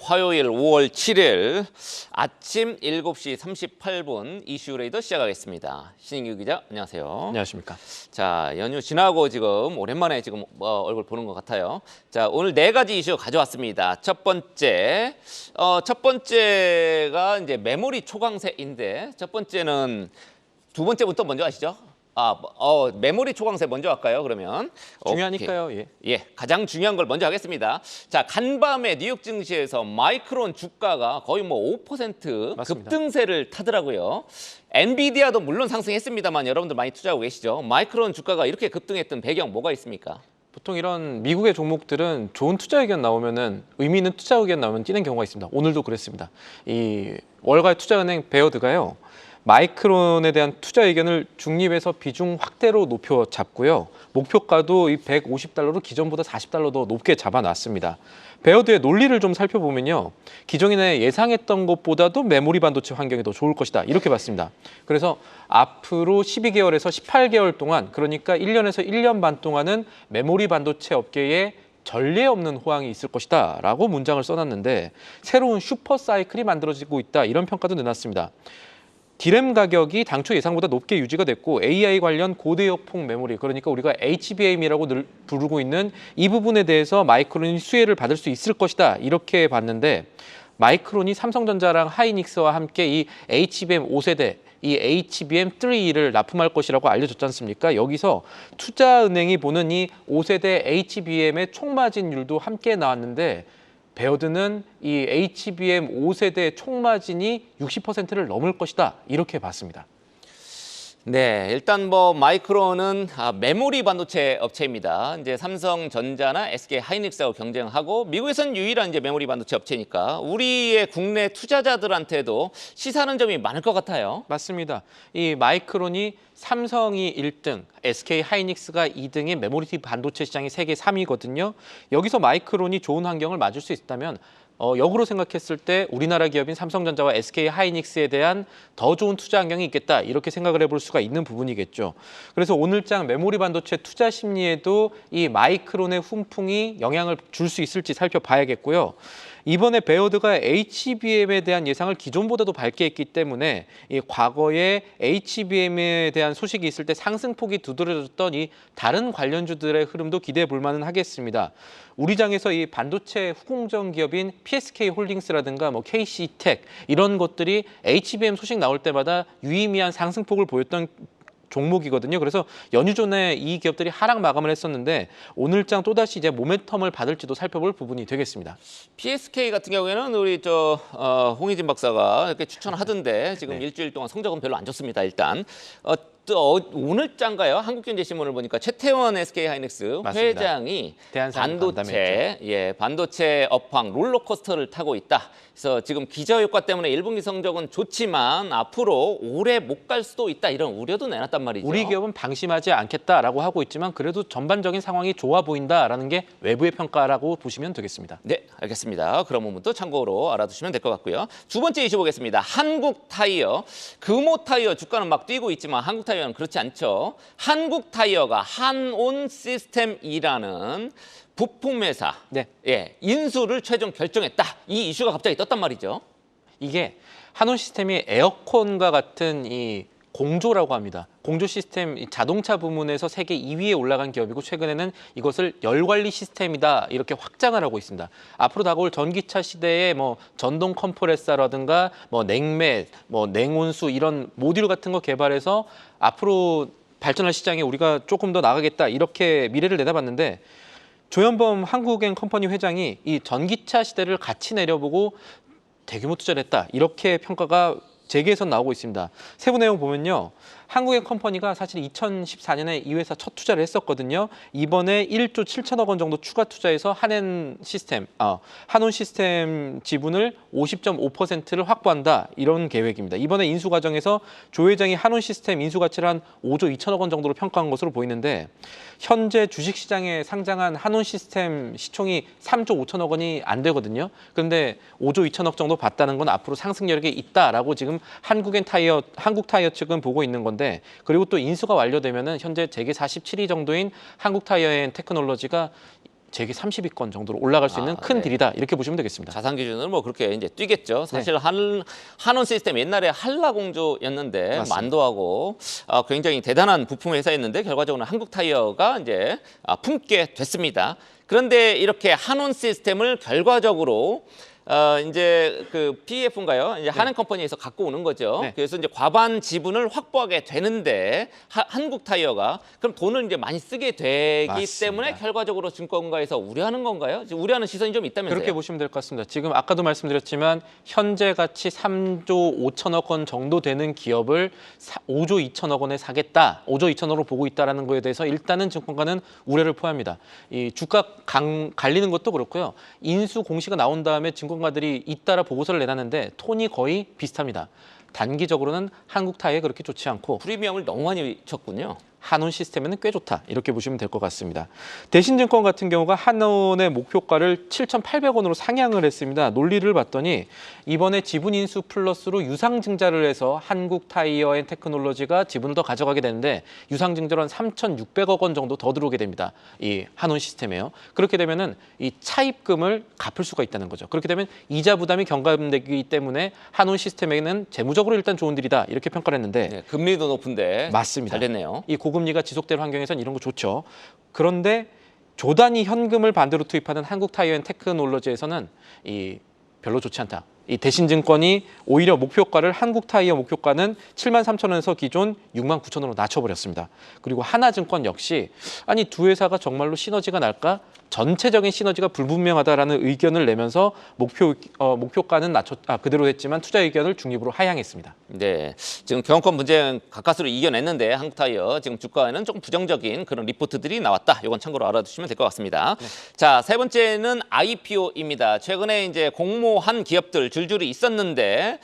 화요일 5월 7일 아침 7시 38분 이슈레이더 시작하겠습니다. 신인규 기자, 안녕하세요. 안녕하십니까. 자, 연휴 지나고 지금 오랜만에 지금 얼굴 보는 것 같아요. 자, 오늘 네 가지 이슈 가져왔습니다. 첫 번째가 이제 메모리 초강세인데 첫 번째는 두 번째부터 먼저 하시죠. 메모리 초강세 먼저 할까요, 그러면? 중요하니까요. 예, 가장 중요한 걸 먼저 하겠습니다. 자, 간밤에 뉴욕 증시에서 마이크론 주가가 거의 뭐 5% 맞습니다. 급등세를 타더라고요. 엔비디아도 물론 상승했습니다만 여러분들 많이 투자하고 계시죠. 마이크론 주가가 이렇게 급등했던 배경 뭐가 있습니까? 보통 이런 미국의 종목들은 좋은 투자 의견 나오면은 의미 있는 투자 의견 나오면 뛰는 경우가 있습니다. 오늘도 그랬습니다. 이 월가의 투자은행 베어드가요. 마이크론에 대한 투자 의견을 중립에서 비중 확대로 높여 잡고요. 목표가도 이 150달러로 기존보다 40달러 더 높게 잡아놨습니다. 베어드의 논리를 좀 살펴보면요. 기존에 예상했던 것보다도 메모리 반도체 환경이 더 좋을 것이다. 이렇게 봤습니다. 그래서 앞으로 12개월에서 18개월 동안, 그러니까 1년에서 1년 반 동안은 메모리 반도체 업계에 전례 없는 호황이 있을 것이다 라고 문장을 써놨는데 새로운 슈퍼 사이클이 만들어지고 있다. 이런 평가도 내놨습니다. 디램 가격이 당초 예상보다 높게 유지가 됐고 AI 관련 고대역폭 메모리, 그러니까 우리가 HBM이라고 늘 부르고 있는 이 부분에 대해서 마이크론이 수혜를 받을 수 있을 것이다 이렇게 봤는데 마이크론이 삼성전자랑 하이닉스와 함께 이 HBM 5세대 이 HBM3를 납품할 것이라고 알려졌지 않습니까? 여기서 투자은행이 보는 이 5세대 HBM의 총마진율도 함께 나왔는데 베어드는 이 HBM 5세대 총마진이 60%를 넘을 것이다 이렇게 봤습니다. 네, 일단 뭐 마이크론은 메모리 반도체 업체입니다. 이제 삼성전자나 SK 하이닉스하고 경쟁하고 미국에서는 유일한 이제 메모리 반도체 업체니까 우리의 국내 투자자들한테도 시사하는 점이 많을 것 같아요. 맞습니다. 이 마이크론이 삼성이 1등, SK 하이닉스가 2등인 메모리 반도체 시장이 세계 3위거든요. 여기서 마이크론이 좋은 환경을 맞을 수 있다면 역으로 생각했을 때 우리나라 기업인 삼성전자와 SK 하이닉스에 대한 더 좋은 투자 환경이 있겠다 이렇게 생각을 해볼 수가 있는 부분이겠죠. 그래서 오늘장 메모리 반도체 투자 심리에도 이 마이크론의 훈풍이 영향을 줄 수 있을지 살펴봐야겠고요. 이번에 베어드가 HBM에 대한 예상을 기존보다도 밝게 했기 때문에 이 과거에 HBM에 대한 소식이 있을 때 상승폭이 두드러졌던 이 다른 관련주들의 흐름도 기대해 볼 만은 하겠습니다. 우리 장에서 이 반도체 후공정 기업인 PSK 홀딩스라든가 뭐 KC텍 이런 것들이 HBM 소식 나올 때마다 유의미한 상승폭을 보였던 종목이거든요. 그래서 연휴 전에 이 기업들이 하락 마감을 했었는데 오늘장 또다시 이제 모멘텀을 받을지도 살펴볼 부분이 되겠습니다. PSK 같은 경우에는 우리 홍희진 박사가 이렇게 추천하던데 지금 네. 일주일 동안 성적은 별로 안 좋습니다. 일단 오늘장가요? 한국경제신문을 보니까 최태원 SK 하이닉스 맞습니다. 회장이 반도체 반도체 업황 롤러코스터를 타고 있다. 그래서 지금 기저효과 때문에 1분기 성적은 좋지만 앞으로 오래 못 갈 수도 있다 이런 우려도 내놨단 말이죠. 우리 기업은 방심하지 않겠다라고 하고 있지만 그래도 전반적인 상황이 좋아 보인다라는 게 외부의 평가라고 보시면 되겠습니다. 네, 알겠습니다. 그런 부분도 참고로 알아두시면 될 것 같고요. 두 번째 이슈 보겠습니다. 한국타이어, 금호타이어 주가는 막 뛰고 있지만 한국타이어는 그렇지 않죠. 한국타이어가 한온시스템이라는 부품회사 인수를 최종 결정했다. 이 이슈가 갑자기 떴단 말이죠. 이게 한온 시스템이 에어컨과 같은 이 공조라고 합니다. 공조 시스템 자동차 부문에서 세계 2위에 올라간 기업이고 최근에는 이것을 열관리 시스템이다 이렇게 확장을 하고 있습니다. 앞으로 다가올 전기차 시대에 뭐 전동 컴프레서라든가 뭐 냉매, 뭐 냉온수 이런 모듈 같은 거 개발해서 앞으로 발전할 시장에 우리가 조금 더 나가겠다 이렇게 미래를 내다봤는데 조현범 한국엔 컴퍼니 회장이 이 전기차 시대를 같이 내려보고 대규모 투자를 했다 이렇게 평가가 재계에서 나오고 있습니다. 세부 내용 보면요. 한국의 컴퍼니가 사실 2014년에 이 회사 첫 투자를 했었거든요. 이번에 1조 7천억 원 정도 추가 투자해서 한온 시스템 지분을 50.5%를 확보한다. 이런 계획입니다. 이번에 인수 과정에서 조 회장이 한온 시스템 인수 가치를 한 5조 2천억 원 정도로 평가한 것으로 보이는데 현재 주식시장에 상장한 한온 시스템 시총이 3조 5천억 원이 안 되거든요. 그런데 5조 2천억 정도 받다는 건 앞으로 상승 여력이 있다라고 지금 한국 타이어 측은 보고 있는 건데 그리고 또 인수가 완료되면은 현재 재계 47위 정도인 한국 타이어앤 테크놀로지가 재계 30위권 정도로 올라갈 수 있는 큰 네. 딜이다 이렇게 보시면 되겠습니다. 자산 기준으로 뭐 그렇게 이제 뛰겠죠. 사실 한원 시스템 옛날에 한라공주였는데 맞습니다. 만도하고 굉장히 대단한 부품 회사였는데 결과적으로는 한국타이어가 이제 품게 됐습니다. 그런데 이렇게 한원 시스템을 결과적으로 이제 그 PEF인가요? 이제 한은컴퍼니에서 갖고 오는 거죠. 네. 그래서 이제 과반 지분을 확보하게 되는데 한국타이어가 그럼 돈을 이제 많이 쓰게 되기 맞습니다. 때문에 결과적으로 증권가에서 우려하는 건가요? 지금 우려하는 시선이 좀 있다면서요? 그렇게 보시면 될 것 같습니다. 지금 아까도 말씀드렸지만 현재 가치 3조 5천억 원 정도 되는 기업을 5조 2천억 원에 사겠다, 5조 2천억으로 보고 있다는 거에 대해서 일단은 증권가는 우려를 표합니다. 이 주가 갈리는 것도 그렇고요. 인수 공시가 나온 다음에 증권가들이 잇따라 보고서를 내놨는데 톤이 거의 비슷합니다. 단기적으로는 한국타이에 그렇게 좋지 않고 프리미엄을 너무 많이 쳤군요. 한원 시스템에는 꽤 좋다 이렇게 보시면 될 것 같습니다. 대신증권 같은 경우가 한원의 목표가를 7,800원으로 상향을 했습니다. 논리를 봤더니 이번에 지분 인수 플러스로 유상증자를 해서 한국타이어앤테크놀로지가 지분을 더 가져가게 되는데 유상증자로 한 3,600억 원 정도 더 들어오게 됩니다. 이 한원 시스템에요. 그렇게 되면은 이 차입금을 갚을 수가 있다는 거죠. 그렇게 되면 이자 부담이 경감되기 때문에 한원 시스템에는 재무적으로 일단 좋은 딜이다 이렇게 평가를 했는데 네, 금리도 높은데 맞습니다. 잘 됐네요. 이 고금리가 지속될 환경에선 이런 거 좋죠. 그런데 조단위 현금을 반대로 투입하는 한국타이어앤테크놀로지에서는 이 별로 좋지 않다. 이 대신증권이 오히려 목표가를 한국타이어 목표가는 73,000원에서 기존 69,000원으로 낮춰버렸습니다. 그리고 하나증권 역시 아니 두 회사가 정말로 시너지가 날까? 전체적인 시너지가 불분명하다라는 의견을 내면서 목표가는 그대로 했지만 투자 의견을 중립으로 하향했습니다. 네, 지금 경영권 분쟁 가까스로 이겨냈는데 한국타이어 지금 주가에는 조금 부정적인 그런 리포트들이 나왔다. 이건 참고로 알아두시면 될 것 같습니다. 네. 자, 세 번째는 IPO입니다. 최근에 이제 공모한 기업들 줄줄이 있었는데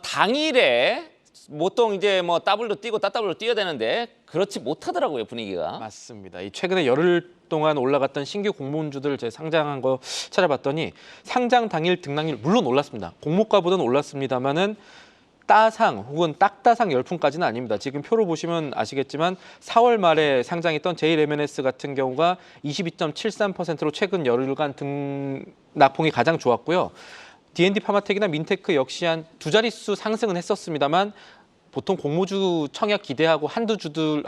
당일에 보통 이제 뭐 더블로 뛰고 따더블로 뛰어야 되는데 그렇지 못하더라고요, 분위기가. 맞습니다. 이 최근에 열흘 동안 올라갔던 신규 공모주들 제 상장한 거 찾아봤더니 상장 당일 등락률 물론 올랐습니다. 공모가보다는 올랐습니다만은 따상 혹은 딱따상 열풍까지는 아닙니다. 지금 표로 보시면 아시겠지만 4월 말에 상장했던 JLMNS 같은 경우가 22.73%로 최근 열흘간 등락폭이 가장 좋았고요. D&D 파마텍이나 민테크 역시 한 두 자릿수 상승은 했었습니다만 보통 공모주 청약 기대하고 한두 주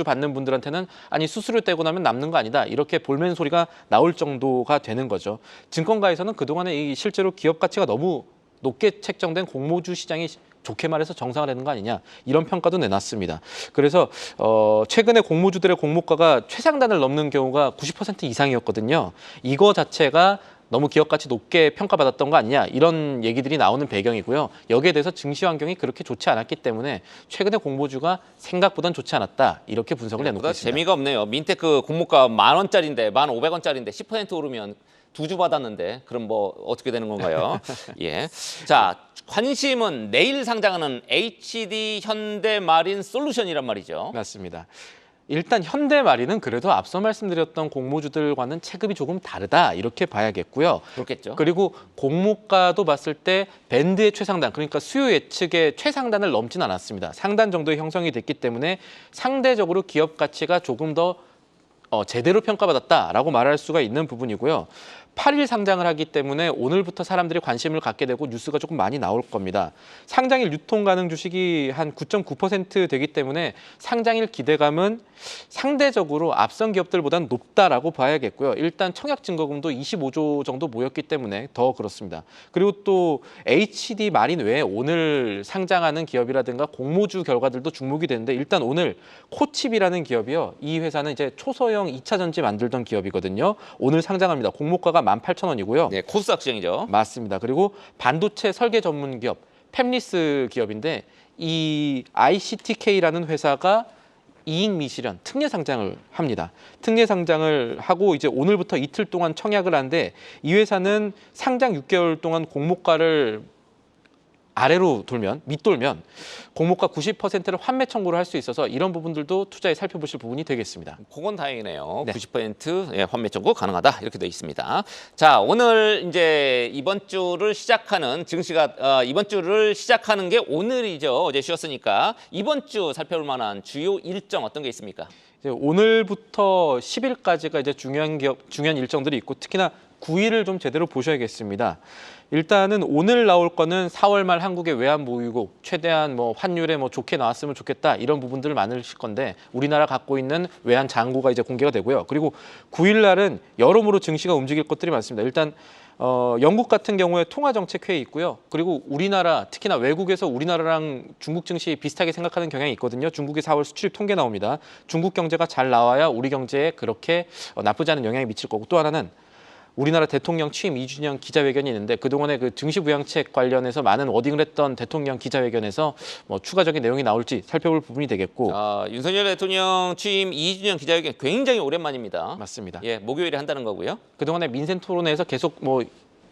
받는 분들한테는 아니 수수료 떼고 나면 남는 거 아니다 이렇게 볼멘 소리가 나올 정도가 되는 거죠. 증권가에서는 그동안에 이 실제로 기업 가치가 너무 높게 책정된 공모주 시장이 좋게 말해서 정상화되는 거 아니냐 이런 평가도 내놨습니다. 그래서 최근에 공모주들의 공모가가 최상단을 넘는 경우가 90% 이상이었거든요. 이거 자체가 너무 기업 가치 높게 평가받았던 거 아니냐 이런 얘기들이 나오는 배경이고요. 여기에 대해서 증시 환경이 그렇게 좋지 않았기 때문에 최근에 공모주가 생각보단 좋지 않았다 이렇게 분석을 내놓고 있습니다. 재미가 없네요. 민테크 공모가 10,000원짜리인데 1,500원짜리인데 10% 오르면 두 주 받았는데 그럼 뭐 어떻게 되는 건가요? 예. 자, 관심은 내일 상장하는 HD 현대마린 솔루션이란 말이죠. 맞습니다. 일단 현대마린은 그래도 앞서 말씀드렸던 공모주들과는 체급이 조금 다르다 이렇게 봐야겠고요. 그렇겠죠. 그리고 공모가도 봤을 때 밴드의 최상단 그러니까 수요 예측의 최상단을 넘진 않았습니다. 상단 정도의 형성이 됐기 때문에 상대적으로 기업 가치가 조금 더 제대로 평가받았다라고 말할 수가 있는 부분이고요. 8일 상장을 하기 때문에 오늘부터 사람들이 관심을 갖게 되고 뉴스가 조금 많이 나올 겁니다. 상장일 유통 가능 주식이 한 9.9% 되기 때문에 상장일 기대감은 상대적으로 앞선 기업들보다는 높다라고 봐야겠고요. 일단 청약 증거금도 25조 정도 모였기 때문에 더 그렇습니다. 그리고 또 HD 마린 외에 오늘 상장하는 기업이라든가 공모주 결과들도 주목이 되는데 일단 오늘 코칩이라는 기업이요. 이 회사는 이제 초소형 2차 전지 만들던 기업이거든요. 오늘 상장합니다. 공모가가 18,000원이고요. 네, 코스닥 시장이죠. 맞습니다. 그리고 반도체 설계 전문 기업 팹리스 기업인데 이 ICTK라는 회사가 이익 미실현 특례 상장을 합니다. 특례 상장을 하고 이제 오늘부터 이틀 동안 청약을 하는데 이 회사는 상장 6개월 동안 공모가를 아래로 밑돌면 공모가 90%를 환매 청구를 할 수 있어서 이런 부분들도 투자에 살펴보실 부분이 되겠습니다. 그건 다행이네요. 네. 90% 예, 환매 청구 가능하다 이렇게 되어 있습니다. 자, 오늘 이제 이번 주를 시작하는 이번 주를 시작하는 게 오늘이죠. 어제 쉬었으니까 이번 주 살펴볼 만한 주요 일정 어떤 게 있습니까? 이제 오늘부터 10일까지가 이제 중요한 일정들이 있고 특히나 9일을 좀 제대로 보셔야겠습니다. 일단은 오늘 나올 거는 4월 말 한국의 외환 보유국 최대한 뭐 환율에 뭐 좋게 나왔으면 좋겠다 이런 부분들 많으실 건데 우리나라 갖고 있는 외환 잔고가 이제 공개가 되고요. 그리고 9일 날은 여러모로 증시가 움직일 것들이 많습니다. 일단 영국 같은 경우에 통화정책회의 있고요. 그리고 우리나라 특히나 외국에서 우리나라랑 중국 증시 비슷하게 생각하는 경향이 있거든요. 중국의 4월 수출입 통계 나옵니다. 중국 경제가 잘 나와야 우리 경제에 그렇게 나쁘지 않은 영향이 미칠 거고 또 하나는 우리나라 대통령 취임 2주년 기자회견이 있는데 그동안에 그 증시 부양책 관련해서 많은 워딩을 했던 대통령 기자회견에서 뭐 추가적인 내용이 나올지 살펴볼 부분이 되겠고 윤석열 대통령 취임 2주년 기자회견 굉장히 오랜만입니다. 맞습니다. 예, 목요일에 한다는 거고요. 그동안에 민생 토론회에서 계속 뭐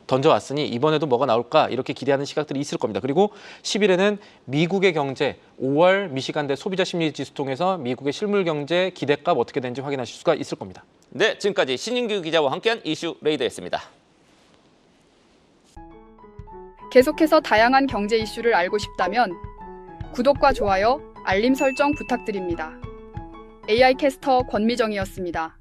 던져왔으니 이번에도 뭐가 나올까 이렇게 기대하는 시각들이 있을 겁니다. 그리고 10일에는 미국의 경제 5월 미시간대 소비자 심리지수 통해서 미국의 실물 경제 기대값 어떻게 되는지 확인하실 수가 있을 겁니다. 네, 지금까지 신인규 기자와 함께한 이슈 레이더였습니다. 계속해서 다양한 경제 이슈를 알고 싶다면 구독과 좋아요, 알림 설정 부탁드립니다. AI 캐스터 권미정이었습니다.